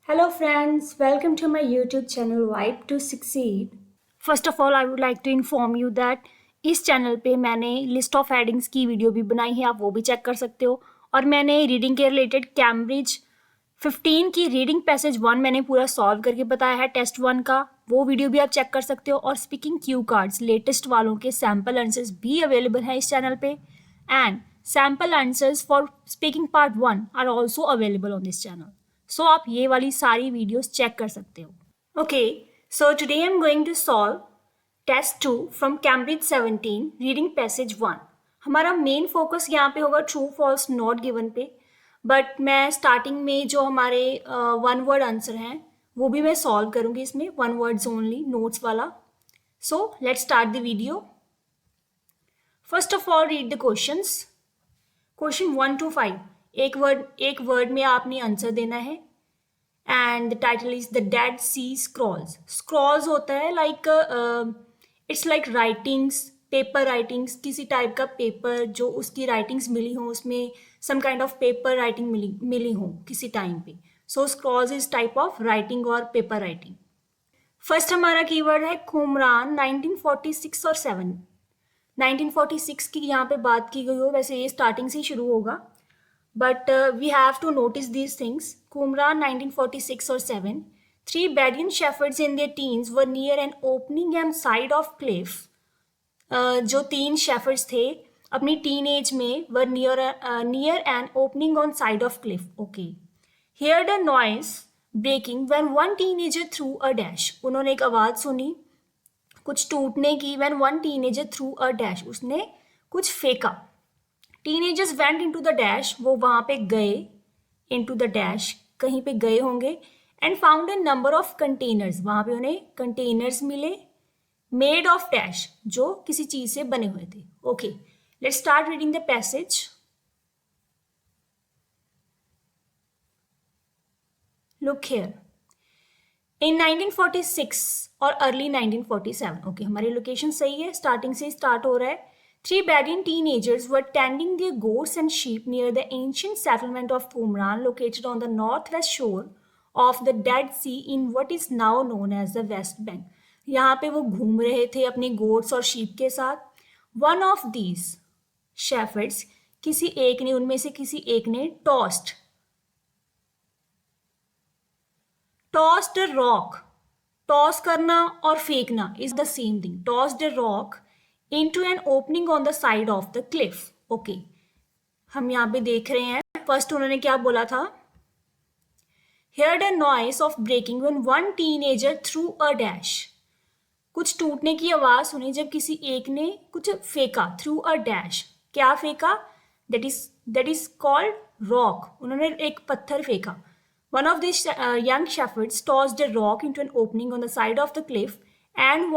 Hello friends, welcome to my YouTube channel Vibe to Succeed. First of all, I would like to inform you that इस channel पे मैंने list of headings की video भी बनाई है, आप वो भी चेक कर सकते हो। और मैंने रीडिंग के रिलेटेड कैम्ब्रिज 15 की रीडिंग पैसेज 1 मैंने पूरा सॉल्व करके बताया है टेस्ट 1 का, वो वीडियो भी आप चेक कर सकते हो। और स्पीकिंग क्यू कार्ड्स लेटेस्ट वालों के सैम्पल आंसर्स भी अवेलेबल हैं इस चैनल पे, and sample answers for speaking part 1 are also available on this channel. So आप ये वाली सारी वीडियोस चेक कर सकते हो। Okay, so today I am going to solve test 2 from Cambridge 17 reading passage 1। हमारा मेन फोकस यहाँ पे होगा ट्रू फॉल्स नॉट गिवन पे, बट मैं स्टार्टिंग में जो हमारे वन वर्ड आंसर हैं वो भी मैं सॉल्व करूँगी इसमें, वन वर्ड्स ओनली, नोट्स वाला। So let's start the video. First of all read the questions. Question 1 to 5, एक वर्ड में आपने आंसर देना है। And the title is the Dead Sea Scrolls. Scrolls होता है like it's like writings, paper writings, किसी type का paper जो उसकी राइटिंग्स मिली हो, उसमें some kind of paper writing मिली हो किसी टाइम पे। So scrolls is type of writing और पेपर राइटिंग। फर्स्ट हमारा कीवर्ड है कुमरान 1946 और 7। 1946 की यहाँ पे बात की गई हो, वैसे ये स्टार्टिंग से ही शुरू होगा, but we have to notice these things. Qumran 1946 or 7. Three Bedouin shepherds in their teens were near an opening and side of cliff. जो 3 shepherds थे अपनी टीनेज में were near an opening on side of cliff. Okay. Heard a noise breaking when one teenager threw a dash. उन्होंने एक आवाज़ सुनी कुछ टूटने की, when one teenager threw a dash. उसने कुछ फेंका। Teenagers went into the dash, वो वहाँ पे गए, into the dash, कहीं पे गए होंगे, and found a number of containers, वहाँ पे उन्हें containers मिले, made of dash, जो किसी चीज़ से बने हुए थे। Okay, let's start reading the passage. Look here. In 1946 और early 1947, okay, हमारी लोकेशन सही है, स्टार्टिंग से स्टार्ट हो रहा है। 3 Bedouin teenagers were tending their goats and sheep near the ancient settlement of Qumran, located on the northwest shore of the Dead Sea in what is now known as the West Bank. यहाँ पे वो घूम रहे थे अपने goats और sheep के साथ। One of these shepherds, किसी एक ने, उनमें से किसी एक ने tossed a rock. टॉस करना और फेंकना is the same thing. Tossed a rock into an opening on the side of the cliff. Okay, हम यहाँ पे देख रहे हैं, फर्स्ट उन्होंने क्या बोला था, heard a noise of breaking when one teenager threw a dash. कुछ टूटने की आवाज सुनी जब किसी एक ने कुछ फेंका, threw a dash. क्या फेंका? that is called rock. उन्होंने एक पत्थर फेंका। One of these young shepherds tossed a rock into an opening on the side of the cliff and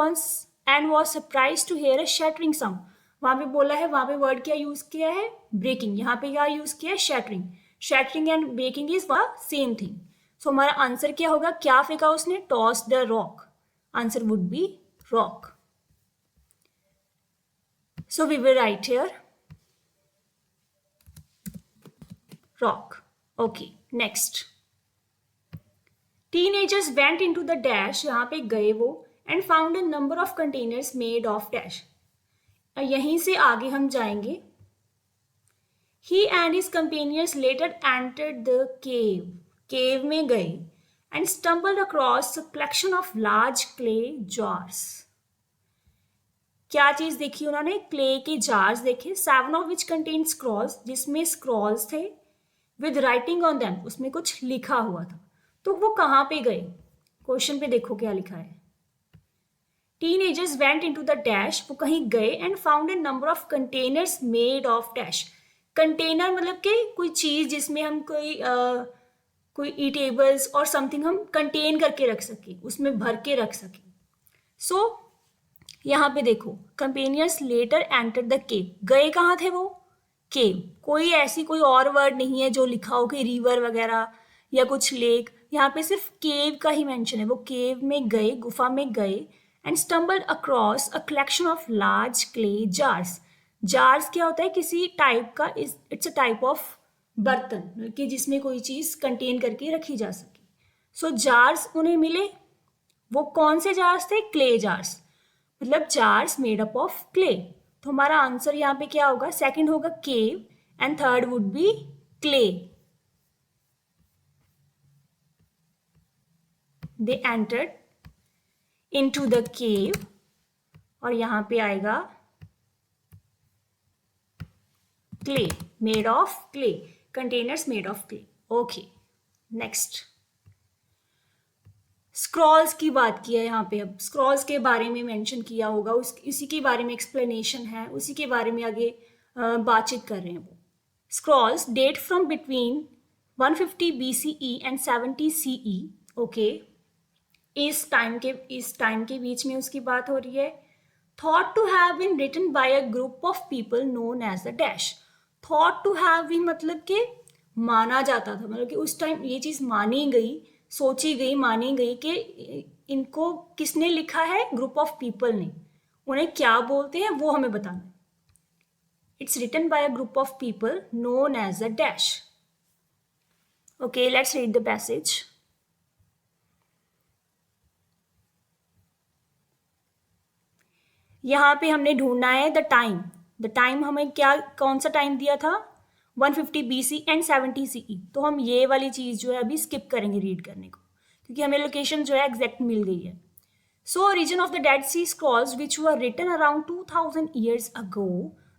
was surprised to hear a shattering sound. वहाँ पे बोला है, वहाँ पे वर्ड क्या यूज किया है? ब्रेकिंग। यहाँ पे क्या यूज किया है? Shattering. Shattering and breaking is the same thing. So हमारा आंसर क्या होगा? क्या फेंका उसने? Toss the rock. Answer would be rock. So we will write here rock. Okay, next. Teenagers went into the dash, यहाँ पे गए वो, and found a number of containers made of dash. यहीं से आगे हम जाएंगे। He and his companions later entered the cave. Cave में गए and stumbled across a collection of large clay jars. क्या चीज देखी उन्होंने? क्ले के जार्स देखे, 7 of which contained scrolls, जिसमें scrolls थे, with writing on them, उसमें कुछ लिखा हुआ था। तो वो कहाँ पे गए? क्वेश्चन पे देखो क्या लिखा है। Teenagers went into the dash, वो कहीं गए, and found a number of containers made of dash. Container मतलब कि कोई चीज जिसमें हम कोई ईटेबल्स और समथिंग हम कंटेन करके रख सके, उसमें भर के रख सके। सो यहाँ पे देखो, companions later enter the cave. गए कहाँ थे वो? केव। कोई और वर्ड नहीं है जो लिखा हो कि रिवर वगैरह या कुछ लेक, यहाँ पे सिर्फ केव का ही मेंशन है। वो केव में गए, गुफा में गए, and stumbled across a collection of large clay jars. Jars क्या होता है? किसी टाइप का, इट्स अ टाइप ऑफ बर्तन कि जिसमें कोई चीज कंटेन करके रखी जा सके। सो जार्स उन्हें मिले, वो कौन से जार्स थे? क्ले जार्स, मतलब jars made up of clay. तो हमारा आंसर यहाँ पे क्या होगा? सेकंड होगा cave and third would be clay. They entered into the cave, और यहाँ पे आएगा clay, made of clay, containers made of clay. Okay, next Scrolls की बात की है यहाँ पे। अब स्क्रॉल्स के बारे में मेंशन किया होगा, उसी के बारे में एक्सप्लेनेशन है, उसी के बारे में आगे बातचीत कर रहे हैं वो। Scrolls date from between 150 BCE and 70 CE। Okay, इस टाइम के बीच में उसकी बात हो रही है। Thought to have been written by a group of people known as the dash. Thought to have been मतलब कि माना जाता था, मतलब कि उस टाइम ये चीज मानी गई, सोची गई, मानी गई कि इनको किसने लिखा है? ग्रुप ऑफ पीपल ने। उन्हें क्या बोलते हैं वो हमें बताना है। It's written by a group of people known as a dash. Okay, let's read the passage. यहाँ पे हमने ढूंढना है द टाइम। द टाइम हमें क्या, कौन सा टाइम दिया था? 150 BC एंड 70 CE। तो हम ये वाली चीज जो है अभी स्किप करेंगे रीड करने को, क्योंकि हमें लोकेशन जो है एग्जैक्ट मिल गई है। So origin of the Dead Sea scrolls which were written around 2000 years ago,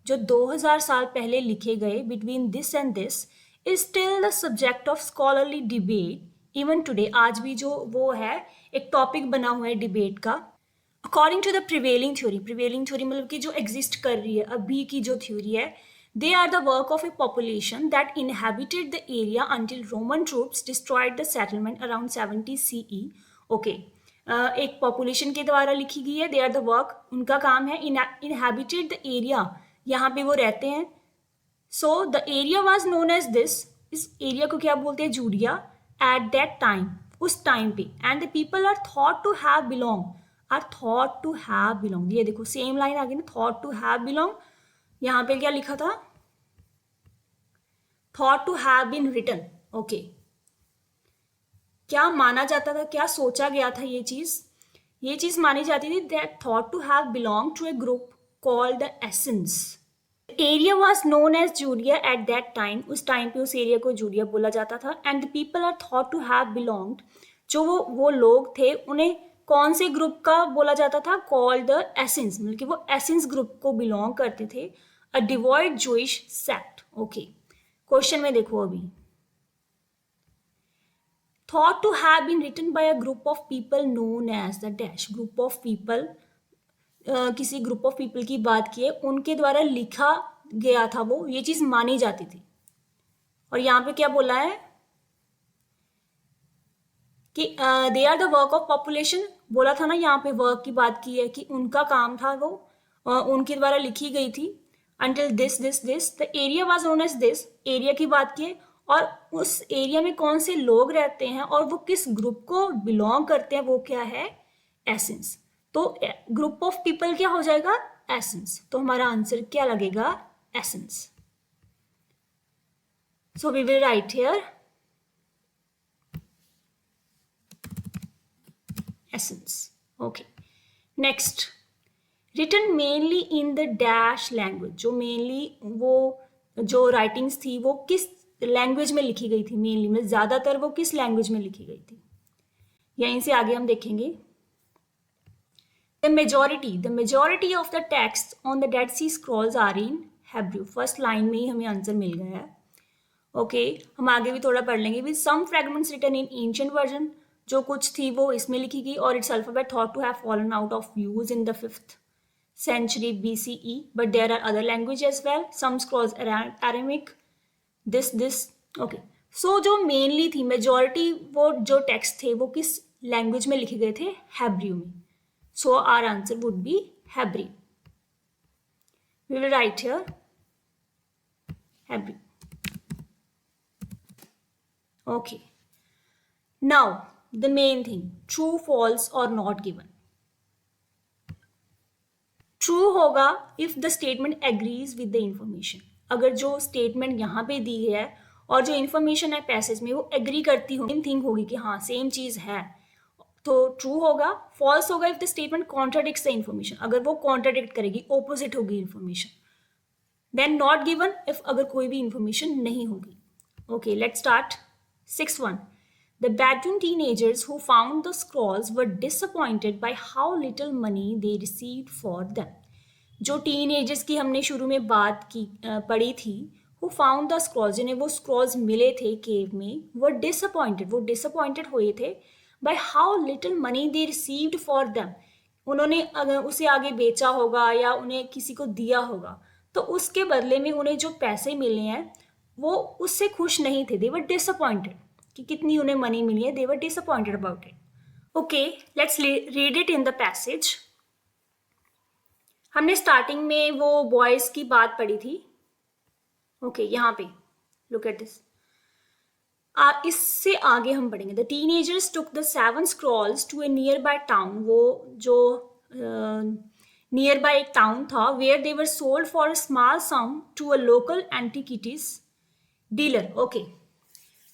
जो 2000 साल पहले लिखे गए, between this and this is still the subject of scholarly debate even today. आज भी जो वो है एक टॉपिक बना हुआ है डिबेट का। According to the prevailing theory मतलब कि जो एग्जिस्ट कर रही है अभी की जो थ्योरी है, they are the work of a population that inhabited the area until Roman troops destroyed the settlement around 70 CE। Okay, एक पॉपुलेशन के द्वारा लिखी गई है। दे आर द वर्क, उनका काम है इनहेबिटेड द एरिया, यहाँ पे वो रहते हैं। So the area was known as this, इस एरिया को क्या बोलते हैं? जूडिया। एट दैट टाइम, उस टाइम पे, and the people are thought to have belong, are thought to have belong. ये देखो सेम लाइन आ गई ना, थॉट टू हैव बिलोंग। यहाँ पे क्या लिखा था? Thought to have been written. Okay, क्या माना जाता था, क्या सोचा गया था? ये चीज मानी जाती थी that thought to have belong to a group called the Essenes. Area was known as Judea at that time, उस टाइम पे उस एरिया को जूडिया बोला जाता था। And the people are thought to have belonged, जो वो लोग थे उन्हें कौन से ग्रुप का बोला जाता था? कॉल्ड द एसेंस, मतलब कि वो एसेंस ग्रुप को बिलोंग करते थे। A devout Jewish sect. Okay, question में देखो अभी, thought to have been written by a group of people known as the dash. Group of people, किसी ग्रुप ऑफ पीपल की बात की है, उनके द्वारा लिखा गया था वो, ये चीज मानी जाती थी। और यहाँ पे क्या बोला है कि they are the work of population, बोला था ना, यहाँ पे वर्क की बात की है कि उनका काम था वो, उनके द्वारा लिखी गई थी। Until this this this the area was known as this, area की बात की है, और उस एरिया में कौन से लोग रहते हैं और वो किस ग्रुप को बिलोंग करते हैं, वो क्या है? एसेंस। तो ग्रुप ऑफ पीपल क्या हो जाएगा? एसेंस। तो हमारा आंसर क्या लगेगा? Essenes. So we will write here essence. Okay, next, written mainly in the dash language, जो mainly वो जो writings थी वो किस लैंग्वेज में लिखी गई थी? मेनली में ज्यादातर वो किस लैंग्वेज में लिखी गई थी? यहीं से आगे हम देखेंगे। The majority of the texts on the Dead Sea Scrolls are in Hebrew. First line में ही हमें आंसर मिल गया है। ओके, हम आगे भी थोड़ा पढ़ लेंगे। With some fragments written in ancient version, जो कुछ थी वो इसमें लिखी गई, और it's alphabet thought to have fallen out of use in the 5th century BCE, but there are other languages as well. Some scrolls Aramaic, this. Okay, so जो mainly थी, मेजॉरिटी वो जो टेक्स्ट थे वो किस लैंग्वेज में लिखे गए थे? हेब्रू में। So our answer would be Hebrew. We will write here Hebrew. Okay, now the main thing, true, false or not given. True होगा if the statement agrees with the information, अगर जो statement यहाँ पे दी है और जो information है passage में वो एग्री करती होगी, सेम थिंग होगी कि हाँ सेम चीज़ है, तो ट्रू होगा। फॉल्स होगा if the statement contradicts the information, अगर वो कॉन्ट्राडिक्ट करेगी, ऑपोजिट होगी information. Then not given if अगर कोई भी इन्फॉर्मेशन नहीं होगी। Okay, let's start. 6.1 The Bedouin teenagers who found the scrolls were disappointed by how little money they received for them. जो टीनेजर्स की हमने शुरू में बात की पढ़ी थी, who found the scrolls, जिन्हें वो scrolls मिले थे केव में, were disappointed, वो disappointed हुए थे by how little money they received for them. उन्होंने अगर उसे आगे बेचा होगा या उन्हें किसी को दिया होगा, तो उसके बदले में उन्हें जो पैसे मिले हैं वो उससे खुश नहीं थे। they were disappointed कि कितनी उन्हें मनी मिली है, they were disappointed about it. Okay, let's read it in the passage. हमने स्टार्टिंग में वो बॉयज की बात पढ़ी थी। ओके, यहाँ पे लुक एट दिस। इससे आगे हम पढ़ेंगे। The teenagers took the 7 scrolls to a nearby town, वो जो नियर बाय एक टाउन था, where they were sold for a small sum to a local antiquities dealer. Okay,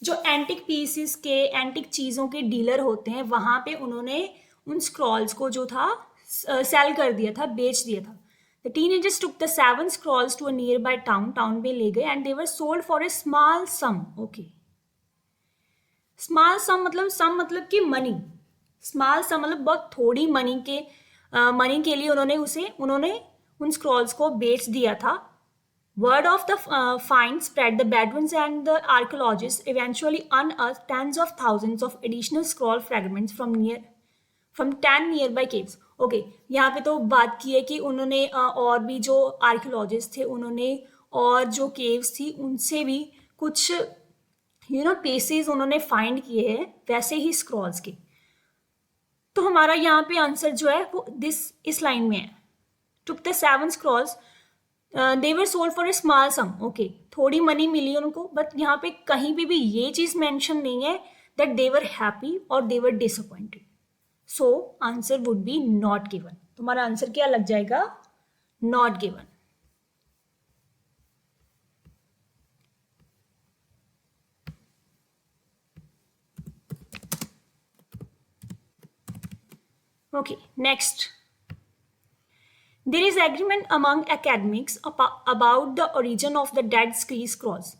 जो एंटिक पीसेस के, एंटिक चीज़ों के डीलर होते हैं, वहाँ पे उन्होंने उन स्क्रॉल्स को जो था सेल कर दिया था, बेच दिया था। The teenagers took the 7 scrolls to a nearby town, town पे ले गए, and they were sold for a small sum. Okay, small sum मतलब, सम मतलब कि मनी, स्मॉल सम मतलब बहुत थोड़ी मनी के लिए उन्होंने उन स्क्रॉल्स को बेच दिया था। Word of the find spread. The Bedouins and the archaeologists eventually unearthed tens of thousands of additional scroll fragments from 10 nearby caves. Okay, यहाँ पे तो बात की है कि उन्होंने और भी जो आर्कियोलॉजिस्ट थे उन्होंने और जो केव्स थी उनसे भी कुछ पीसेस उन्होंने फाइंड किए हैं वैसे ही स्क्रॉल्स के। तो हमारा यहाँ पे आंसर जो है वो इस लाइन में है। टुक the 7 scrolls, they were sold for a small sum. Okay, थोड़ी मनी मिली उनको, बट यहाँ पे कहीं पे भी ये चीज़ मेंशन नहीं है that they were happy or they were disappointed. So answer would be not given. तुम्हारा आंसर क्या लग जाएगा? Not given. Okay, next. There is agreement among academics about the origin of the Dead Sea Scrolls.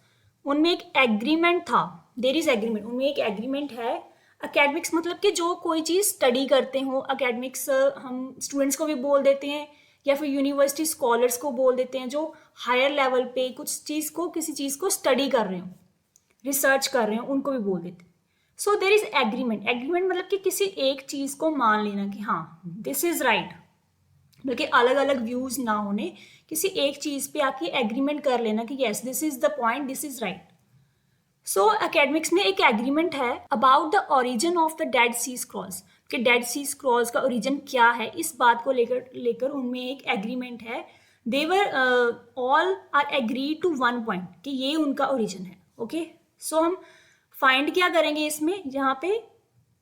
उनमें एक agreement था, there is agreement, उनमें एक agreement है। अकेडमिक्स मतलब कि जो कोई चीज़ स्टडी करते हो, अकेडमिक्स हम स्टूडेंट्स को भी बोल देते हैं या फिर यूनिवर्सिटी स्कॉलर्स को बोल देते हैं, जो हायर लेवल पे कुछ चीज़ को, किसी चीज़ को स्टडी कर रहे हो, रिसर्च कर रहे हो, उनको भी बोल देते हैं। सो देर इज एग्रीमेंट, एग्रीमेंट मतलब कि किसी एक चीज़ को मान लेना कि हाँ दिस इज राइट, बल्कि अलग अलग व्यूज ना होने, किसी एक चीज पे आके एग्रीमेंट कर लेना कि yes this is the point, this is right. So academics में एक एग्रीमेंट है about the origin of the Dead Sea scrolls, कि डेड सी स्क्रॉल्स का ओरिजिन क्या है, इस बात को लेकर उनमें एक एग्रीमेंट है। They were all are agree to one point कि ये उनका ओरिजिन है। ओके, सो हम फाइंड क्या करेंगे इसमें, जहाँ पे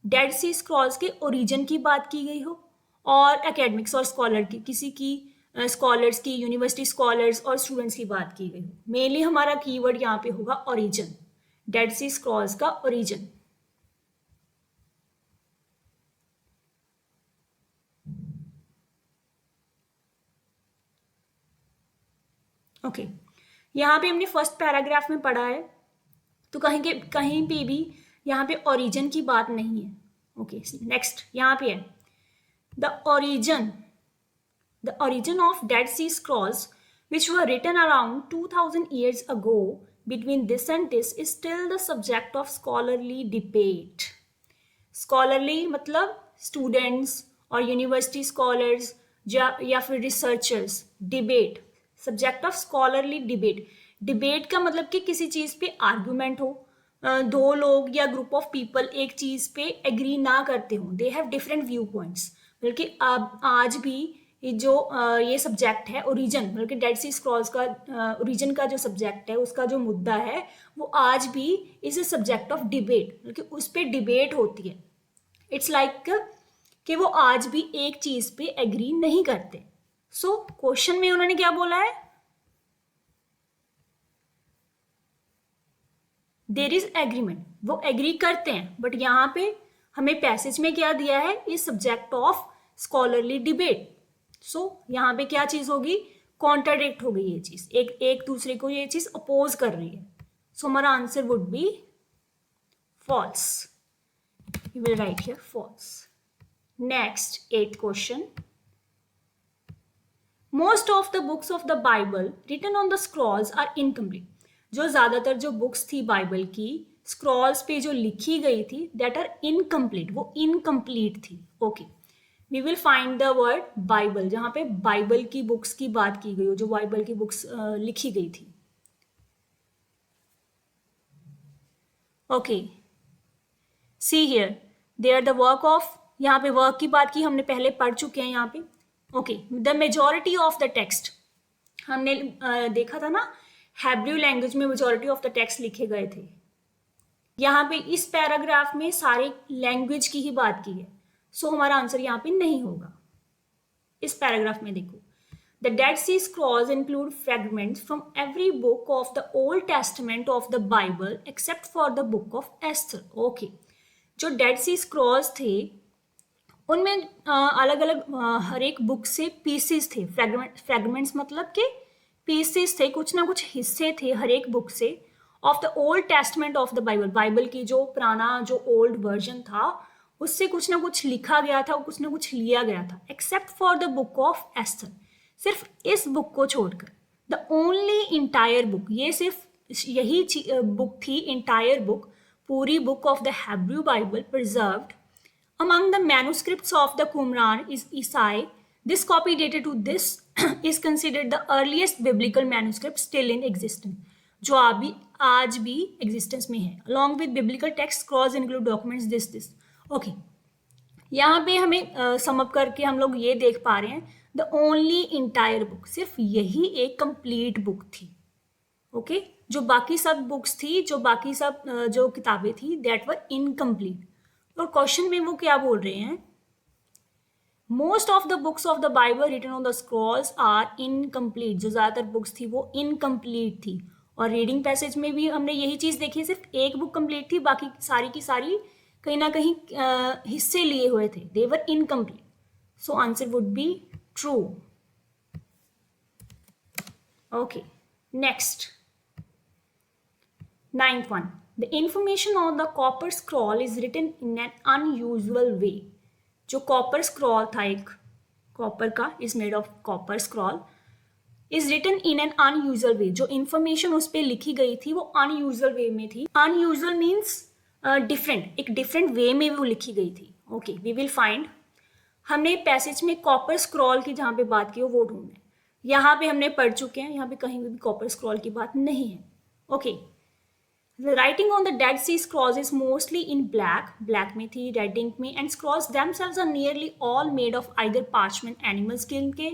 डेड सी स्क्रॉल्स के ओरिजिन की बात की गई हो और एकेडमिक्स और स्कॉलर की, किसी की स्कॉलर्स की, यूनिवर्सिटी स्कॉलर्स और स्टूडेंट्स की बात की गई। मेनली हमारा कीवर्ड यहाँ पे होगा ओरिजिन, डेड सी स्क्रॉल्स का ओरिजिन। ओके, यहाँ पे हमने फर्स्ट पैराग्राफ में पढ़ा है, तो कहीं पे भी यहाँ पे ओरिजिन की बात नहीं है। ओके, नेक्स्ट यहाँ पे है The origin of Dead Sea Scrolls, which were written around 2000 years ago, between this and this, is still the subject of scholarly debate. Scholarly मतलब students और university scholars या फिर researchers, debate, subject of scholarly debate. Debate का मतलब कि किसी चीज़ पे argument हो, दो लोग या ग्रुप ऑफ पीपल एक चीज़ पे एग्री ना करते हो, they have different view points. बल्कि अब आज भी जो ये सब्जेक्ट है ओरिजिन, बल्कि डेड सी स्क्रॉल्स का ओरिजिन का जो सब्जेक्ट है, उसका जो मुद्दा है, वो आज भी is a subject of debate, बल्कि उस पर डिबेट होती है। इट्स लाइक कि वो आज भी एक चीज़ पे एग्री नहीं करते। सो क्वेश्चन में उन्होंने क्या बोला है, देर इज एग्रीमेंट, वो एग्री करते हैं, बट यहाँ पे हमें पैसेज में क्या दिया है, is subject of scholarly debate. So यहाँ पे क्या चीज होगी, कॉन्ट्राडिक्ट हो गई ये चीज, एक दूसरे को ये चीज अपोज कर रही है। सो हमारा answer would be false. You will write here false. Next 8th question, most of the books of the Bible written on the scrolls are incomplete. जो ज्यादातर जो बुक्स थी बाइबल की, स्क्रॉल्स पे जो लिखी गई थी, दैट आर इनकम्प्लीट, वो इनकम्प्लीट थी। Okay, we will find the word Bible, जहां पे बाइबल की बुक्स की बात की गई हो, जो बाइबल की बुक्स लिखी गई थी। Okay, see here they are the work of, यहाँ पे वर्क की बात की हमने पहले पढ़ चुके हैं यहाँ पे। Okay, the majority of the text, हमने देखा था ना, हैब्रू लैंग्वेज में मेजोरिटी ऑफ द टेक्स्ट लिखे गए थे। यहाँ पे इस पैराग्राफ में सारे लैंग्वेज की ही बात की है, सो हमारा आंसर यहाँ पे नहीं होगा। इस पैराग्राफ में देखो, the Dead Sea scrolls include fragments from every book of the Old Testament of the Bible except for the book of Esther. Okay, जो डेड सी स्क्रॉल्स थे उनमें अलग अलग हर एक बुक से पीसेस थे, फ्रेगमेंट्स मतलब कि पीसेस थे, कुछ ना कुछ हिस्से थे हर एक बुक से, of the Old Testament of the Bible, Bible की जो पुराना जो ओल्ड वर्जन था उससे कुछ ना कुछ लिखा गया था, कुछ ना कुछ लिया गया था, accept for the book of Esther, सिर्फ इस बुक को छोड़कर। द ओनली इंटायर बुक, ये सिर्फ यही बुक थी, इंटायर बुक, पूरी book of the Hebrew Bible preserved among the manuscripts of the Qumran is Isai. This copy dated to this is considered the earliest biblical manuscript still in existence, जो अभी आज भी existence में है। Along with biblical text, scrolls include documents this. Okay, यहाँ पे हमें sum up करके हम लोग ये देख पा रहे हैं, the only entire book, सिर्फ यही एक complete book थी। ओके, जो बाकी सब बुक्स थी, जो बाकी सब जो किताबें थी, that were incomplete। और क्वेश्चन में वो क्या बोल रहे हैं, most of the books of the Bible written on the scrolls are incomplete, जो ज्यादातर बुक्स थी वो इनकम्प्लीट थी। और रीडिंग पैसेज में भी हमने यही चीज देखी, सिर्फ एक बुक कंप्लीट थी, बाकी सारी की सारी कहीं ना कहीं हिस्से लिए हुए थे, they were incomplete. So answer would be true. Okay, next 9th one, the information on the copper scroll is written in an unusual way। जो कॉपर स्क्रॉल था, एक कॉपर का, is made of copper scroll, is written in an unusual way। जो information उस पर लिखी गई थी वो अनयूजुअल वे में थी। अनयूजुअल मीन्स डिफरेंट, एक डिफरेंट वे में वो लिखी गई थी। ओके, वी विल फाइंड, हमने पैसेज में कॉपर स्क्रॉल की जहाँ पे बात की हो वो ढूंढना है। यहाँ पे हमने पढ़ चुके हैं, यहाँ पे कहीं भी कॉपर स्क्रॉल की बात नहीं है। Okay, The writing on the Dead Sea Scrolls is mostly in black में थी, red ink में, and scrolls themselves are nearly all made of either parchment, animal skin के,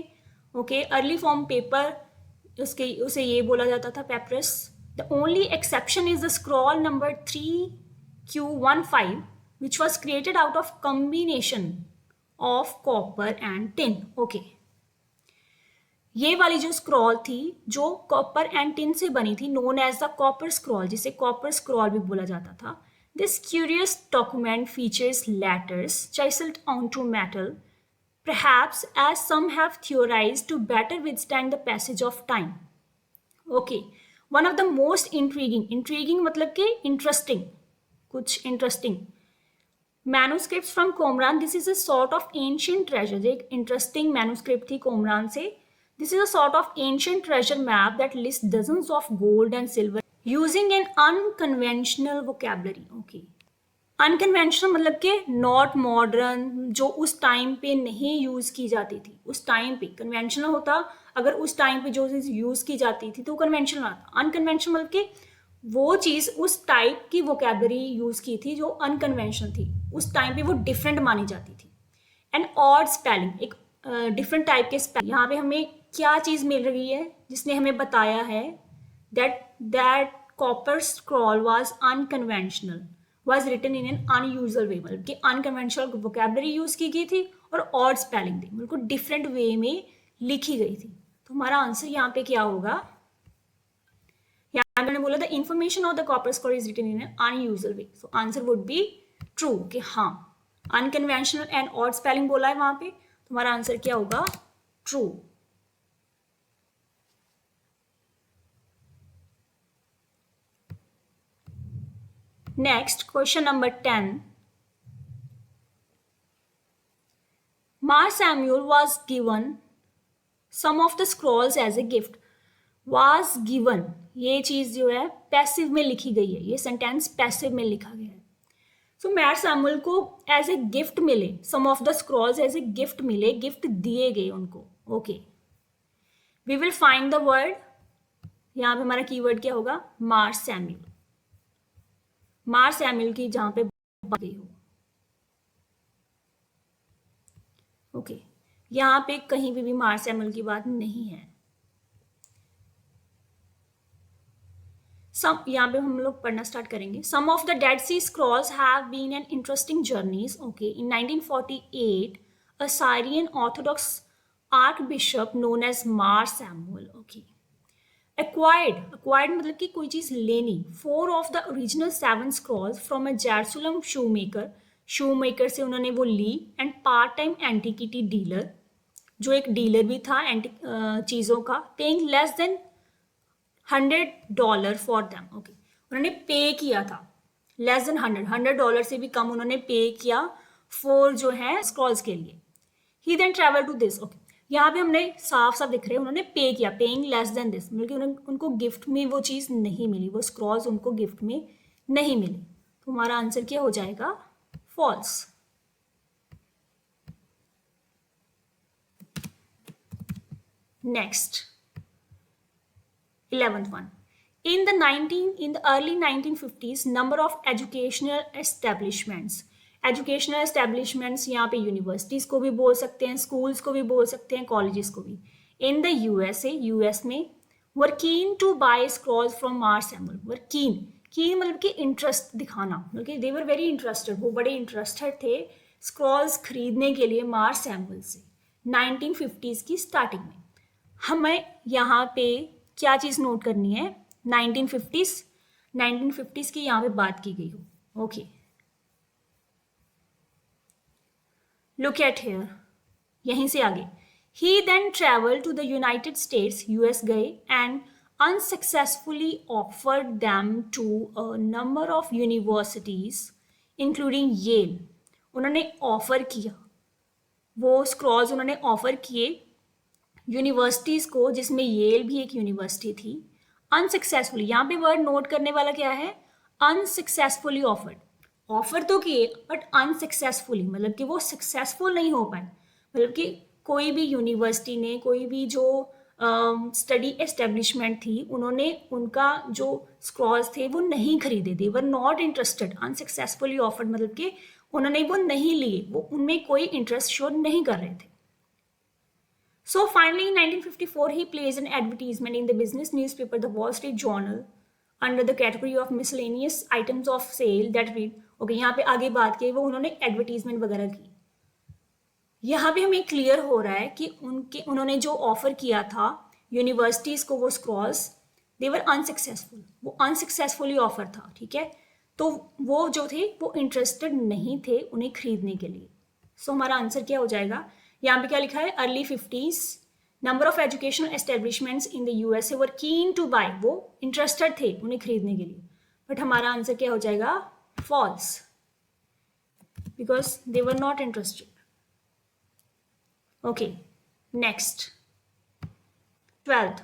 okay, early form paper, उसे ये बोला जाता था papyrus। The only exception is the scroll number 3Q15, which was created out of combination of copper and tin। Okay, ये वाली जो scroll थी जो कॉपर एंड टिन से बनी थी, known as the copper scroll, जिसे कॉपर स्क्रॉल भी बोला जाता था। This curious document features letters chiseled onto metal, perhaps as some have theorized to better withstand the passage of time। Okay, one of the most intriguing मतलब कि interesting, कुछ interesting manuscripts from Qumran, this is a sort of ancient treasure, एक interesting manuscript थी Qumran से। This is a sort of ancient treasure map that lists dozens of gold and silver using an unconventional vocabulary। Okay, unconventional मतलब कि not modern, जो उस time पे नहीं use की जाती थी। उस टाइम पे कन्वेंशनल होता, अगर उस टाइम पे जो चीज यूज की जाती थी तो कन्वेंशनल आता। अनकन्वेंशनल मतलब कि वो चीज उस टाइप की वोकेबलरी यूज की थी जो अनकन्वेंशनल थी, उस टाइम पे वो डिफरेंट मानी जाती थी। एंड ऑड स्पेलिंग, एक डिफरेंट टाइप के स्पेलिंग। यहाँ पे हमें क्या चीज मिल रही है जिसने हमें बताया है that copper scroll was unconventional, was written in an unusual way, मतलब कि अनकन्वेंशनल वोकेबलरी यूज की गई थी और ऑड स्पेलिंग थी, बिल्कुल डिफरेंट वे में लिखी गई थी। तो हमारा आंसर यहाँ पे क्या होगा, यहाँ मैंने बोला the information of the copper scroll is written in an unusual way, so answer would be true कि हाँ अनकन्वेंशनल एंड ऑड स्पेलिंग बोला है वहां पे, तो हमारा आंसर क्या होगा, ट्रू। नेक्स्ट क्वेश्चन नंबर 10, मार Samuel was given some of the scrolls as a gift। was given, ये चीज जो है पैसिव में लिखी गई है, ये सेंटेंस पैसिव में लिखा गया है। सो मैर सैमुअल को एज ए गिफ्ट मिले, some of the scrolls as a gift मिले, गिफ्ट दिए गए उनको। Okay, we will find the word, यहाँ पे हमारा कीवर्ड क्या होगा, मार सैमुअल। मार सैमुअल की जहां पे बात गई हो। ओके, यहाँ पे कहीं भी मार सैमुअल की बात नहीं है। यहाँ पे हम लोग पढ़ना स्टार्ट करेंगे। Some of the Dead Sea scrolls have been an interesting journeys. Okay, in 1948 a Syrian orthodox archbishop known as Mar Samuel, okay, acquired मतलब कि कोई चीज लेनी, 4 of the original 7 scrolls from a Jerusalem shoemaker से उन्होंने वो ली, and part time antiquity dealer, जो एक डीलर भी था एंटिक चीजों का, paying less than $100 for them. Okay, उन्होंने पे किया था लेस देन $100 से भी कम उन्होंने पे किया फॉर जो है स्क्रॉल्स के लिए। He then travel to this. Okay, यहाँ पे हमने साफ साफ दिख रहे हैं उन्होंने पे किया, पेइंग लेस देन दिस, मतलब कि उनको गिफ्ट में वो चीज नहीं मिली, वो स्क्रॉल्स उनको गिफ्ट में नहीं मिली, तो हमारा आंसर क्या हो जाएगा, false. Next 11th one. In the early 1950s, number of educational establishments, educational establishments यहाँ पे यूनिवर्सिटीज को भी बोल सकते हैं, स्कूल्स को भी बोल सकते हैं, कॉलेजेस को भी, इन द यूएसए, यूएस में, were keen to buy scrolls from Mar Samuel. Were keen मतलब कि इंटरेस्ट दिखाना, मतलब कि दे वर वेरी इंटरेस्टेड, वो बड़े इंटरेस्टेड थे स्क्रॉल्स खरीदने के लिए मार सैमुअल से 1950s की स्टार्टिंग में। हमें यहाँ पे क्या चीज नोट करनी है, 1950s की यहाँ पे बात की गई हो। ओके, लुक एट हियर, यहीं से आगे, he then travel to the United States, US गए, and unsuccessfully offered them to a number of universities including Yale. उन्होंने ऑफर किया, वो स्क्रॉल्स उन्होंने ऑफर किए यूनिवर्सिटीज को, जिसमें येल भी एक यूनिवर्सिटी थी। अनसक्सेसफुली, यहाँ पे वर्ड नोट करने वाला क्या है, अनसक्सेसफुली ऑफर्ड, ऑफर तो किए बट अनसक्सेसफुली, मतलब कि वो सक्सेसफुल नहीं हो पाए, मतलब कि कोई भी यूनिवर्सिटी ने, कोई भी जो स्टडी एस्टेब्लिशमेंट थी, उन्होंने उनका जो स्क्रॉल्स थे वो नहीं खरीदे, they were not interested, unsuccessfully offered मतलब कि उन्होंने वो नहीं लिए, वो उनमें कोई इंटरेस्ट शो नहीं कर रहे थे। So finally, in 1954, he placed an advertisement in the business newspaper, the Wall Street Journal, under the category of miscellaneous items of sale that read. Okay, यहाँ पे आगे बात की, वो उन्होंने एडवर्टीजमेंट वगैरह की। यहाँ पे हमें क्लियर हो रहा है कि उन्होंने जो ऑफर किया था यूनिवर्सिटीज को वो स्क्रॉल्स, दे वर अनसक्सेसफुल, वो अनसक्सेसफुली ऑफर था, ठीक है, तो वो जो थे वो इंटरेस्टेड नहीं थे उन्हें खरीदने के लिए। सो हमारा आंसर क्या हो जाएगा, यहाँ पे क्या लिखा है, early 50s, number of educational establishments in the USA were keen to bye, वो इंटरेस्टेड थे उन्हें खरीदने के लिए, बट हमारा आंसर क्या हो जाएगा, false, because they were not interested. Okay, next 12th,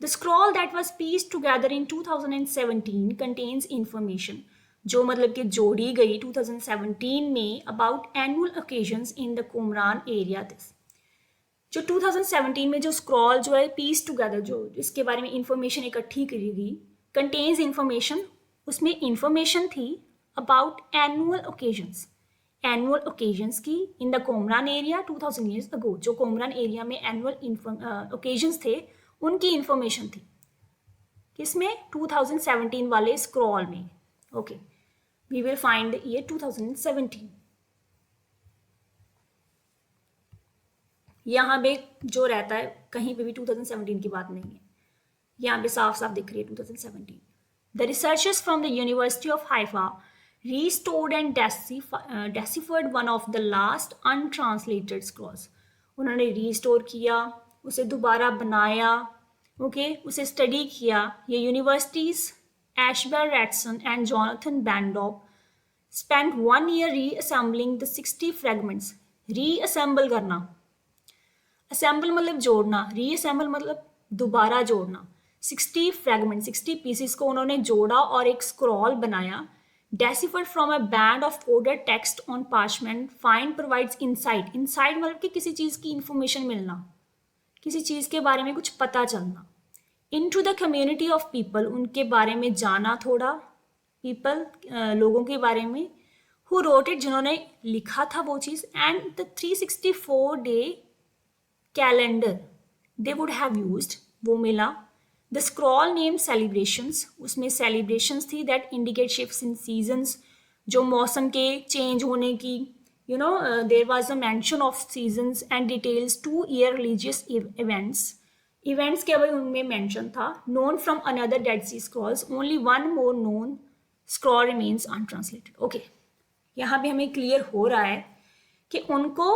the scroll that was pieced together in 2017 contains information, जो मतलब कि जोड़ी गई 2017 में about annual occasions in the Qumran area। this जो 2017 में जो स्क्रॉल जो है पीस टुगेदर, जो इसके बारे में इंफॉर्मेशन इकट्ठी करी गई, कंटेन्स इंफॉर्मेशन, उसमें इंफॉर्मेशन थी अबाउट एनुअल ओकेजन्स की in the Qumran area 2000 years ago, जो कोमरान एरिया में एनुअल ओकेजन्स थे उनकी इंफॉर्मेशन थी, किसमें, 2017 वाले स्क्रॉल में। Okay, we will find the year 2017। यहाँ पे जो रहता है कहीं पे भी 2017 की बात नहीं है, यहाँ पे साफ साफ दिख रही है 2017. The researchers from the University of Haifa restored and deciphered one of the last untranslated scrolls. उन्होंने रिस्टोर किया, उसे दोबारा बनाया, उसे स्टडी किया. ये universities Eshbal Ratzon and Jonathan Ben Dov spent 1 year reassembling the 60 fragments. Reassemble करना, असेंबल मतलब जोड़ना, रीअसेंबल मतलब दोबारा जोड़ना. 60 फ्रैगमेंट, 60 पीसेस को उन्होंने जोड़ा और एक स्क्रॉल बनाया. Deciphered from a band of coded text on parchment. Find provides insight. Insight मतलब कि किसी चीज़ की इंफॉर्मेशन मिलना, किसी चीज़ के बारे में कुछ पता चलना. Into the community of people, उनके बारे में जाना थोड़ा, पीपल लोगों के बारे में. हु रोट इट, जिन्होंने लिखा था वो चीज़. And the 364 day calendar they would have used, वो मिला. द स्क्रॉल नेम सेलिब्रेशंस, उसमें सेलिब्रेशंस थी that indicate shifts in seasons, जो मौसम के चेंज होने की, there was a mention of seasons and details 2 year religious events के अभी उनमें मेंशन था. Known from another Dead Sea scrolls, only one more known scroll remains untranslated. Okay, यहाँ पे हमें क्लियर हो रहा है कि उनको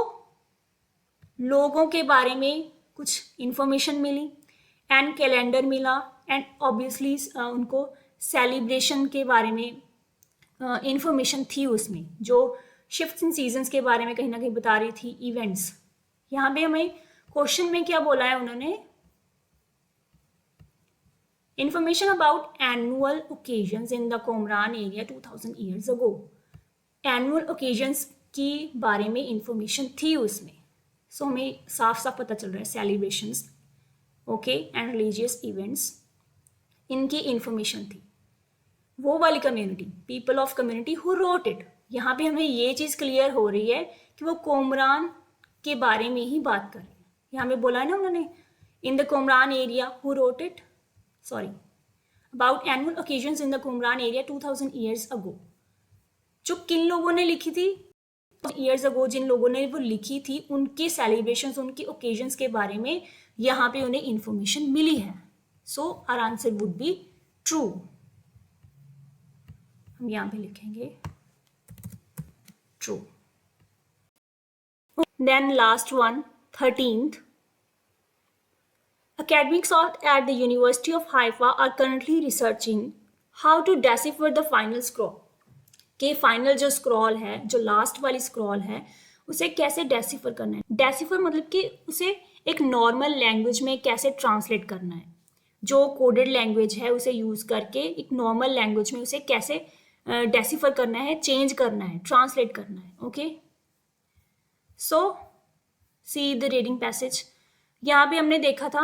लोगों के बारे में कुछ इंफॉर्मेशन मिली एंड कैलेंडर मिला एंड ऑब्वियसली उनको सेलिब्रेशन के बारे में इंफॉर्मेशन थी उसमें, जो शिफ्ट्स इन सीजन्स के बारे में कहीं ना कहीं बता रही थी, इवेंट्स. यहाँ पे हमें क्वेश्चन में क्या बोला है उन्होंने, information about annual occasions in the Qumran area 2000 years ago. Annual occasions की बारे में इंफॉर्मेशन थी उसमें. सो हमें साफ साफ पता चल रहा है सेलिब्रेशंस, एंड रिलीजियस इवेंट्स, इनकी इंफॉर्मेशन थी. वो वाली community, people of community who wrote it. यहाँ पे हमें ये चीज़ क्लियर हो रही है कि वो कोमरान के बारे में ही बात कर रहे हैं. यहाँ पे बोला है ना उन्होंने, in the Qumran area who wrote it, about annual occasions in the Qumran area 2000 years ago. जो किन लोगों ने लिखी थी, years ago जिन लोगों ने वो लिखी थी, उनके सेलिब्रेशंस, उनके ओकेजन्स के बारे में यहाँ पे उन्हें इंफॉर्मेशन मिली है. So our answer would be true. हम यहाँ पे लिखेंगे true. Then last one, 13th. Academics at the University of Haifa are currently researching how to decipher the final scroll. कि फाइनल जो स्क्रॉल है, जो लास्ट वाली स्क्रॉल है, उसे कैसे डेसिफर करना है. डेसिफर मतलब कि उसे एक नॉर्मल लैंग्वेज में कैसे ट्रांसलेट करना है. जो कोडेड लैंग्वेज है उसे यूज़ करके एक नॉर्मल लैंग्वेज में उसे कैसे डेसिफर करना है, चेंज करना है, ट्रांसलेट करना है. Okay, so see the reading passage. यहाँ पे हमने देखा था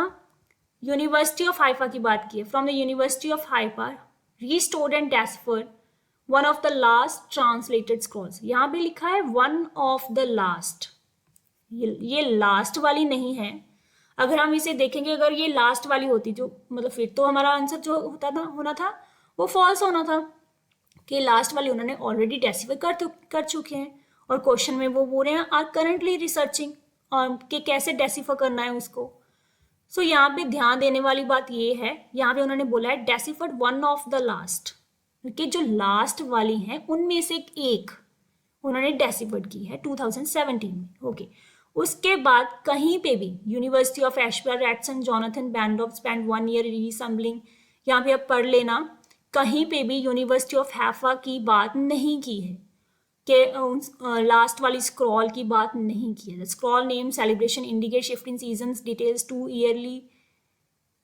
यूनिवर्सिटी ऑफ हाइफा की बात की है. From the university of Haifa restored and deciphered one of the last translated Scrolls. यहाँ पे लिखा है वन ऑफ द लास्ट. ये लास्ट वाली नहीं है. अगर हम इसे देखेंगे, अगर ये लास्ट वाली होती जो मतलब फिर तो हमारा आंसर जो होना था वो फॉल्स होना था कि लास्ट वाली उन्होंने ऑलरेडी डेसिफर कर चुके हैं. और क्वेश्चन में वो बोल रहे हैं आर करंटली रिसर्चिंग कि कैसे डेसिफर करना है उसको. सो यहाँ पे ध्यान देने वाली बात ये है, यहाँ पे उन्होंने बोला है deciphered one of the last, कि जो लास्ट वाली हैं उनमें से एक उन्होंने डेसिफर्ड की है 2017 में. ओके, उसके बाद कहीं पे भी university of Eshbal Ratzon Jonathan Ben Dov spend 1 year reassembling, यहाँ पे आप पढ़ लेना, कहीं पे भी यूनिवर्सिटी ऑफ हैफा की बात नहीं की है, कि लास्ट वाली स्क्रॉल की बात नहीं की है. Scroll name celebration indicate shift in seasons, details 2 yearly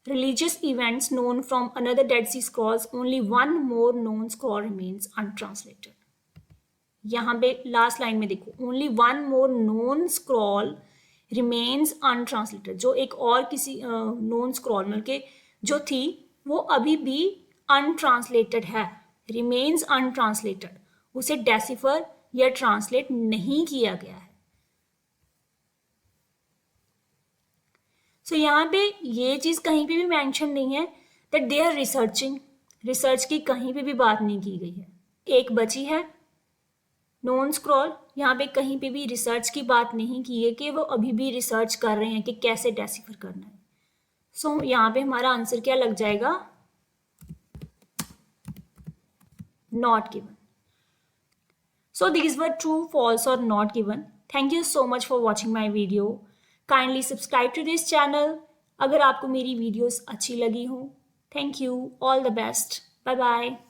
religious events known from another Dead Sea Scrolls, only one more known scroll remains untranslated. यहाँ पे लास्ट लाइन में देखो, only one more known scroll remains untranslated. जो एक और किसी known scroll मतलब के जो थी वो अभी भी untranslated है, remains untranslated. उसे डेसिफर या ट्रांसलेट नहीं किया गया है. सो यहाँ पे ये चीज़ कहीं पे भी मेंशन नहीं है that they are researching. Research की कहीं पे भी बात नहीं की गई है. एक बची है नॉन स्क्रॉल, यहाँ पे कहीं पे भी रिसर्च की बात नहीं की है कि वो अभी भी रिसर्च कर रहे हैं कि कैसे डेसिफर करना है. सो यहाँ पे हमारा आंसर क्या लग जाएगा, not given. So these were true, false or not given. Thank you so much for watching my video. Kindly subscribe to this channel अगर आपको मेरी वीडियोस अच्छी लगी हो. Thank you. All the best. Bye bye.